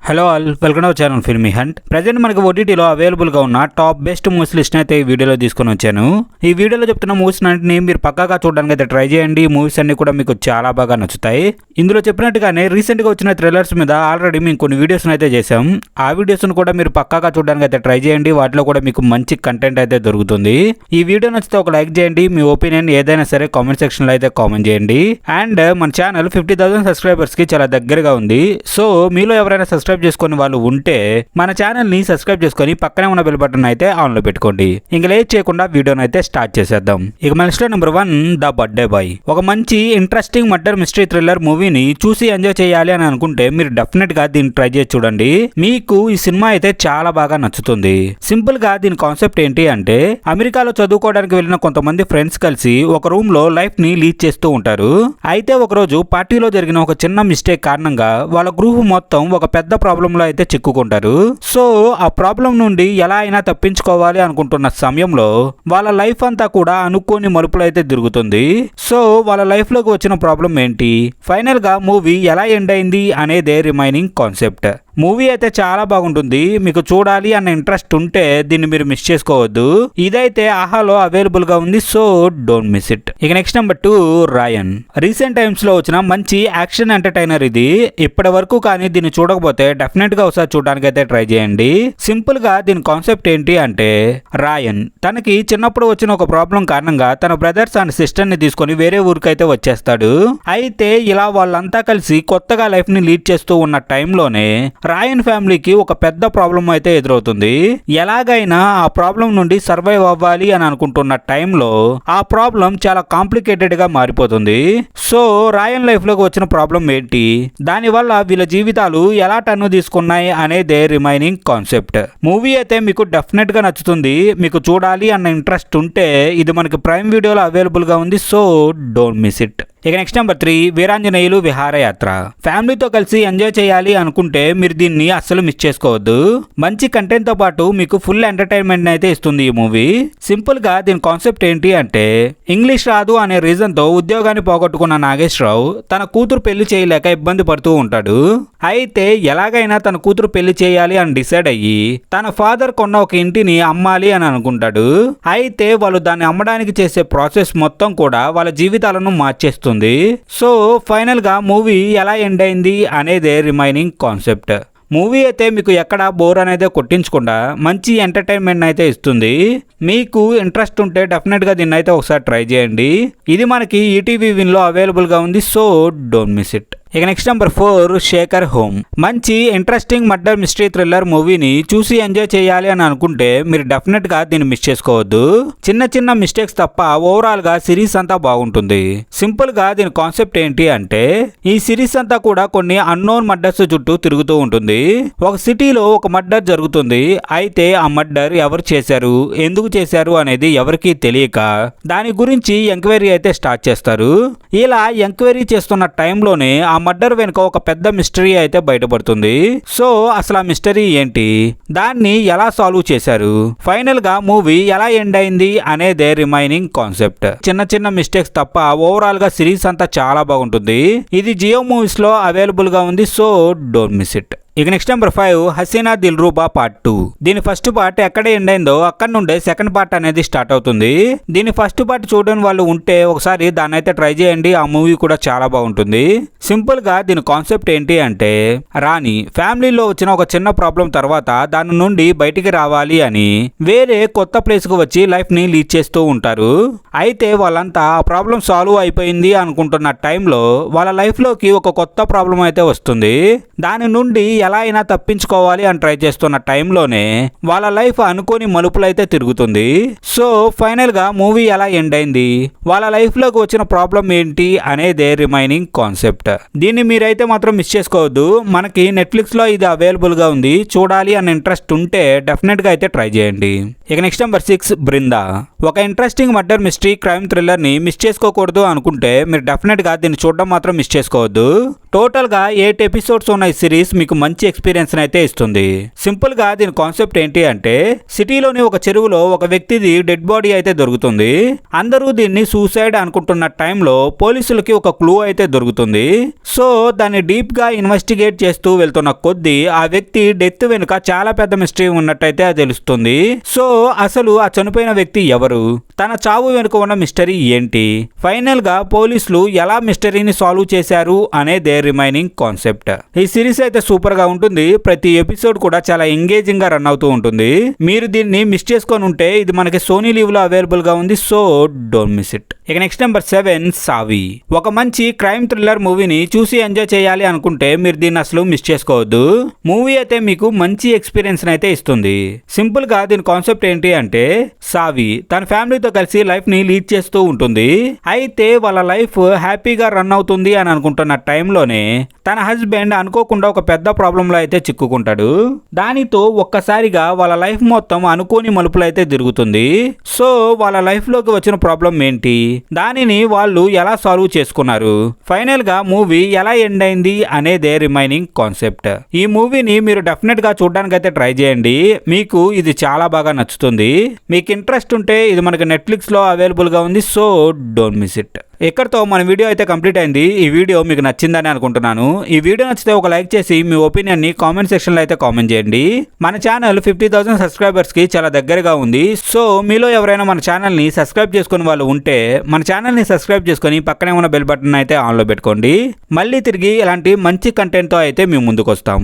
Hello all, welcome our channel filmy hunt. Present మనకి ఓటీటీలో అవైలబుల్గా ఉన్న టాప్ బెస్ట్ మూవీస్ లిస్ట్ అయితే ఈ వీడియోలో తీసుకొని వచ్చాను. ఈ వీడియోలో చెప్తున్న మూవీస్ అన్నింటినీ మీరు పక్కాగా చూడడానికి అయితే ట్రై చేయండి. మూవీస్ అన్ని కూడా మీకు చాలా బాగా నచ్చుతాయి. ఇందులో చెప్పినట్టుగానే రీసెంట్గా వచ్చిన థ్రిల్లర్స్ మీద ఆల్రెడీ మేము కొన్ని వీడియోస్ అయితే చేసాం. ఆ వీడియోస్ను కూడా మీరు పక్కాగా చూడడానికి అయితే ట్రై చేయండి. వాటిలో కూడా మీకు మంచి కంటెంట్ అయితే దొరుకుతుంది. ఈ వీడియో నచ్చితే ఒక లైక్ చేయండి. మీ ఒపీనియన్ ఏదైనా సరే కామెంట్ సెక్షన్లో అయితే కామెంట్ చేయండి. అండ్ మన ఛానల్ 50,000 సబ్స్క్రైబర్స్కి చాలా దగ్గరగా ఉంది. సో మీలో ఎవరైనా సబ్స్క్రైబ్ చేసుకుని వాళ్ళు ఉంటే మన ఛానల్ ని సబ్స్క్రైబ్ చేసుకొని పక్కనే ఉన్న బెల్ బటన్ అయితే ఆన్ లో పెట్టుకోండి. ఇంక లేట్ చేయకుండా వీడియోని అయితే స్టార్ట్ చేసేద్దాం. ఇక మన లిస్ట్ లో నెంబర్ 1 ద బర్త్డే బాయ్. ఒక మంచి ఇంట్రెస్టింగ్ మర్డర్ మిస్టరీ థ్రిల్లర్ మూవీని చూసి ఎంజాయ్ చేయాలి అని అనుకుంటే మీరు డెఫినెట్ గా దీన్ని ట్రై చేసి చూడండి. మీకు ఈ సినిమా అయితే చాలా బాగా నచ్చుతుంది. సింపుల్ గా దీని కాన్సెప్ట్ ఏంటి అంటే, అమెరికాలో చదువుకోవడానికి వెళ్ళిన కొంతమంది ఫ్రెండ్స్ కలిసి ఒక రూమ్ లో లైఫ్ ని లీడ్ చేస్తూ ఉంటారు. అయితే ఒక రోజు పార్టీలో జరిగిన ఒక చిన్న మిస్టేక్ కారణంగా వాళ్ళ గ్రూప్ మొత్తం ఒక పెద్ద ప్రాబ్లం లో అయితే చిక్కుకుంటారు. సో ఆ ప్రాబ్లం నుండి ఎలా అయినా తప్పించుకోవాలి అనుకుంటున్న సమయంలో వాళ్ళ లైఫ్ అంతా కూడా అనుకోని మలుపులు అయితే తిరుగుతుంది. సో వాళ్ళ లైఫ్ లోకి వచ్చిన ప్రాబ్లం ఏంటి, ఫైనల్ గా మూవీ ఎలా ఎండ్ అయింది అనేదే రిమైనింగ్ కాన్సెప్ట్. మూవీ అయితే చాలా బాగుంటుంది. మీకు చూడాలి అన్న ఇంట్రెస్ట్ ఉంటే దీన్ని మీరు మిస్ చేసుకోవద్దు. ఇదైతే ఆహాలో అవైలబుల్ గా ఉంది. So don't miss it. ఇక నెక్స్ట్ నెంబర్ 2 రాయన్. రీసెంట్ టైమ్స్ లో వచ్చిన మంచి యాక్షన్ ఎంటర్టైనర్ ఇది. ఇప్పటి వరకు కానీ దీన్ని చూడకపోతే డెఫినెట్ గా ఒకసారి చూడడానికి అయితే ట్రై చేయండి. సింపుల్ గా దీని కాన్సెప్ట్ ఏంటి అంటే, రాయన్ తనకి చిన్నప్పుడు వచ్చిన ఒక ప్రాబ్లం కారణంగా తన బ్రదర్స్ అండ్ సిస్టర్ ని తీసుకొని వేరే ఊరికైతే వచ్చేస్తాడు. అయితే ఇలా వాళ్ళంతా కలిసి కొత్తగా లైఫ్ ని లీడ్ చేస్తూ ఉన్న టైంలోనే రాయన్ ఫ్యామిలీకి ఒక పెద్ద ప్రాబ్లం అయితే ఎదురవుతుంది. ఎలాగైనా ఆ ప్రాబ్లం నుండి సర్వైవ్ అవ్వాలి అని అనుకుంటున్న టైంలో ఆ ప్రాబ్లం చాలా కాంప్లికేటెడ్ గా మారిపోతుంది. సో రాయన్ లైఫ్ లోకి వచ్చిన ప్రాబ్లం ఏంటి, దానివల్ల వీళ్ళ జీవితాలు ఎలా టర్న్ తీసుకున్నాయి అనేదే రిమైనింగ్ కాన్సెప్ట్. మూవీ అయితే మీకు డెఫినెట్ గా నచ్చుతుంది. మీకు చూడాలి అన్న ఇంట్రెస్ట్ ఉంటే ఇది మనకి ప్రైమ్ వీడియోలో అవైలబుల్ గా ఉంది. So don't miss it. ఇక నెక్స్ట్ నెంబర్ 3 వీరాంజనేయులు విహారయాత్ర. ఫ్యామిలీతో కలిసి ఎంజాయ్ చేయాలి అనుకుంటే మీరు దీన్ని అస్సలు మిస్ చేసుకోవద్దు. మంచి కంటెంట్ తో పాటు మీకు ఫుల్ ఎంటర్టైన్మెంట్ అయితే ఇస్తుంది ఈ మూవీ. సింపుల్ గా దీని కాన్సెప్ట్ ఏంటి అంటే, ఇంగ్లీష్ రాదు అనే రీజన్ తో ఉద్యోగాన్ని పోగొట్టుకున్న నాగేశ్వరరావు తన కూతురు పెళ్లి చేయలేక ఇబ్బంది పడుతూ ఉంటాడు. అయితే ఎలాగైనా తన కూతురు పెళ్లి చేయాలి అని డిసైడ్ అయ్యి తన ఫాదర్ కొన్న ఒక ఇంటిని అమ్మాలి అని అనుకుంటాడు. అయితే వాళ్ళు దాన్ని అమ్మడానికి చేసే ప్రాసెస్ మొత్తం కూడా వాళ్ళ జీవితాలను మార్చేస్తుంది. సో ఫైనల్ గా మూవీ ఎలా ఎండ్ అయింది అనేదే రిమైనింగ్ కాన్సెప్ట్. మూవీ అయితే మీకు ఎక్కడ బోర్ అనేది కొట్టించకుండా మంచి ఎంటర్టైన్మెంట్ అయితే ఇస్తుంది. మీకు ఇంట్రెస్ట్ ఉంటే డెఫినెట్ గా దీన్ని అయితే ఒకసారి ట్రై చేయండి. ఇది మనకి ఈటీవీ విన్ లో అవైలబుల్ గా ఉంది. So don't miss it. ఇక నెక్స్ట్ నెంబర్ 4 శేఖర్ హోమ్. మంచి ఇంట్రెస్టింగ్ మర్డర్ మిస్టరీ థ్రిల్లర్ మూవీని చూసి ఎంజాయ్ చేయాలి అని అనుకుంటే మీరు డెఫినెట్ గా దీన్ని మిస్ చేసుకోవద్దు. చిన్న చిన్న మిస్టేక్స్ తప్ప ఓవరాల్ గా సిరీస్ అంతా బాగుంటుంది. సింపుల్ గా దీని కాన్సెప్ట్ ఏంటి అంటే, ఈ సిరీస్ అంతా కూడా కొన్ని అన్నోన్ మర్డర్స్ చుట్టూ తిరుగుతూ ఉంటుంది. ఒక సిటీలో ఒక మర్డర్ జరుగుతుంది. అయితే ఆ మర్డర్ ఎవరు చేశారు, ఎందుకు చేశారు అనేది ఎవరికీ తెలియక దాని గురించి ఎంక్వైరీ అయితే స్టార్ట్ చేస్తారు. ఇలా ఎంక్వైరీ చేస్తున్న టైంలోనే ఆ మర్డర్ వెనుక ఒక పెద్ద మిస్టరీ అయితే బయటపడుతుంది. సో అసలు ఆ మిస్టరీ ఏంటి, దాన్ని ఎలా సాల్వ్ చేశారు, ఫైనల్ గా మూవీ ఎలా ఎండ్ అయింది అనేదే రిమైనింగ్ కాన్సెప్ట్. చిన్న చిన్న మిస్టేక్స్ తప్ప ఓవరాల్ గా సిరీస్ అంతా చాలా బాగుంటుంది. ఇది జియో మూవీస్ లో అవైలబుల్ గా ఉంది. So don't miss it. ఇక next number 5 Haseen Dillruba part 2. దీని ఫస్ట్ పార్ట్ ఎక్కడ ఎండ్ అయిందో అక్కడ నుండే సెకండ్ పార్ట్ అనేది స్టార్ట్ అవుతుంది. దీని ఫస్ట్ పార్ట్ చూడని వాళ్ళు ఉంటే ఒకసారి దాన్ని అయితే ట్రై చేయండి. ఆ మూవీ కూడా చాలా బాగుంటుంది. సింపుల్ గా దీని కాన్సెప్ట్ ఏంటి అంటే, రాణి ఫ్యామిలీలో వచ్చిన ఒక చిన్న ప్రాబ్లం తర్వాత దాని నుండి బయటికి రావాలి అని వేరే కొత్త ప్లేస్ కు వచ్చి లైఫ్ ని లీడ్ చేస్తూ ఉంటారు. అయితే వాళ్ళంతా ఆ ప్రాబ్లం సాల్వ్ అయిపోయింది అనుకుంటున్న టైంలో వాళ్ళ లైఫ్ లోకి ఒక కొత్త ప్రాబ్లం అయితే వస్తుంది. దాని నుండి ఎలా అయినా తప్పించుకోవాలి అని ట్రై చేస్తున్న టైంలోనే వాళ్ళ లైఫ్ అనుకోని మలుపులు అయితే తిరుగుతుంది. సో ఫైనల్ గా మూవీ ఎలా ఎండ్ అయింది, వాళ్ళ లైఫ్ లోకి వచ్చిన ప్రాబ్లం ఏంటి అనేదే రిమైనింగ్ కాన్సెప్ట్. దీన్ని మీరైతే మాత్రం మిస్ చేసుకోవద్దు. మనకి నెట్ఫ్లిక్స్ లో ఇది అవైలబుల్ గా ఉంది. చూడాలి అన్న ఇంట్రెస్ట్ ఉంటే డెఫినెట్ గా అయితే ట్రై చేయండి. ఇక నెక్స్ట్ నెంబర్ 6 బృందా. ఒక interesting murder mystery crime thriller ని మిస్ చేసుకోకూడదు అనుకుంటే మీరు డెఫినెట్ గా దీన్ని చూడడం మాత్రం మిస్ చేసుకోవద్దు. టోటల్ గా 8 ఎపిసోడ్స్ ఉన్న ఈ సిరీస్ మీకు మంచి ఎక్స్పీరియన్స్ అయితే ఇస్తుంది. సింపుల్ గా దీని కాన్సెప్ట్ ఏంటి అంటే, సిటీలోని ఒక చెరువులో ఒక వ్యక్తిది డెడ్ బాడీ అయితే దొరుకుతుంది. అందరూ దీన్ని సూసైడ్ అనుకుంటున్న టైంలో పోలీసులకి ఒక క్లూ అయితే దొరుకుతుంది. సో దాన్ని డీప్ గా ఇన్వెస్టిగేట్ చేస్తూ వెళ్తున్న కొద్దీ ఆ వ్యక్తి డెత్ వెనుక చాలా పెద్ద మిస్టరీ ఉన్నట్టయితే తెలుస్తుంది. సో అసలు ఆ చనిపోయిన వ్యక్తి ఎవరు, తన చావు వెనుక ఉన్న మిస్టరీ ఏంటి, ఫైనల్ గా పోలీసులు ఎలా మిస్టరీని సాల్వ్ చేశారు అనే దే రిమైనింగ్ కాన్సెప్ట్. ఈ సిరీస్ అయితే సూపర్ గా ఉంటుంది. ప్రతి ఎపిసోడ్ కూడా చాలా ఎంగేజింగ్ గా రన్ అవుతూ ఉంటుంది. మీరు దీన్ని మిస్ చేసుకొని ఉంటే ఇది మనకి సోనీ లీవ్ లో అవైలబుల్ గా ఉంది. So don't miss it. ఇక నెక్స్ట్ నెంబర్ 7 సావి. ఒక మంచి క్రైమ్ థ్రిల్లర్ మూవీని చూసి ఎంజాయ్ చేయాలి అనుకుంటే మీరు దీన్ని అసలు మిస్ చేసుకోవద్దు. మూవీ అయితే మీకు మంచి ఎక్స్పీరియన్స్ అయితే ఇస్తుంది. సింపుల్ గా దీని కాన్సెప్ట్ ఏంటి అంటే, సావి తన ఫ్యామిలీతో కలిసి లైఫ్ ని లీడ్ చేస్తూ ఉంటుంది. అయితే వాళ్ళ లైఫ్ హ్యాపీగా రన్ అవుతుంది అని అనుకుంటున్న టైంలోనే తన హస్బెండ్ అనుకోకుండా ఒక పెద్ద ప్రాబ్లం లో అయితే చిక్కుకుంటాడు. దానితో ఒక్కసారిగా వాళ్ళ లైఫ్ మొత్తం అనుకోని మలుపులు అయితే తిరుగుతుంది. సో వాళ్ళ లైఫ్ లోకి వచ్చిన ప్రాబ్లం ఏంటి, దానిని వాళ్ళు ఎలా సాల్వ్ చేసుకున్నారు, ఫైనల్ గా మూవీ ఎలా ఎండ్ అయింది అనేదే రిమైనింగ్ కాన్సెప్ట్. ఈ మూవీని మీరు డెఫినెట్ గా చూడడానికి అయితే ట్రై చేయండి. మీకు ఇది చాలా బాగా నచ్చుతుంది. మీకు ఇంట్రెస్ట్ ఉంటే ఇది మనకి నెట్ఫ్లిక్స్ లో అవైలబుల్ గా ఉంది. So don't miss it. ఇక్కడతో మన వీడియో అయితే కంప్లీట్ అయింది. ఈ వీడియో మీకు నచ్చిందని అనుకుంటున్నాను. ఈ వీడియో నచ్చితే ఒక లైక్ చేసి మీ ఒపీనియన్ ని కామెంట్ సెక్షన్ లో అయితే కామెంట్ చేయండి. మన ఛానల్ 50,000 సబ్స్క్రైబర్స్ కి చాలా దగ్గరగా ఉంది. సో మీలో ఎవరైనా మన ఛానల్ ని సబ్స్క్రైబ్ చేసుకుని వాళ్ళు ఉంటే మన ఛానల్ ని సబ్స్క్రైబ్ చేసుకుని పక్కనే ఉన్న బెల్ బటన్ అయితే ఆన్ లో పెట్టుకోండి. మళ్ళీ తిరిగి ఇలాంటి మంచి కంటెంట్ తో అయితే మేము ముందుకు వస్తాం.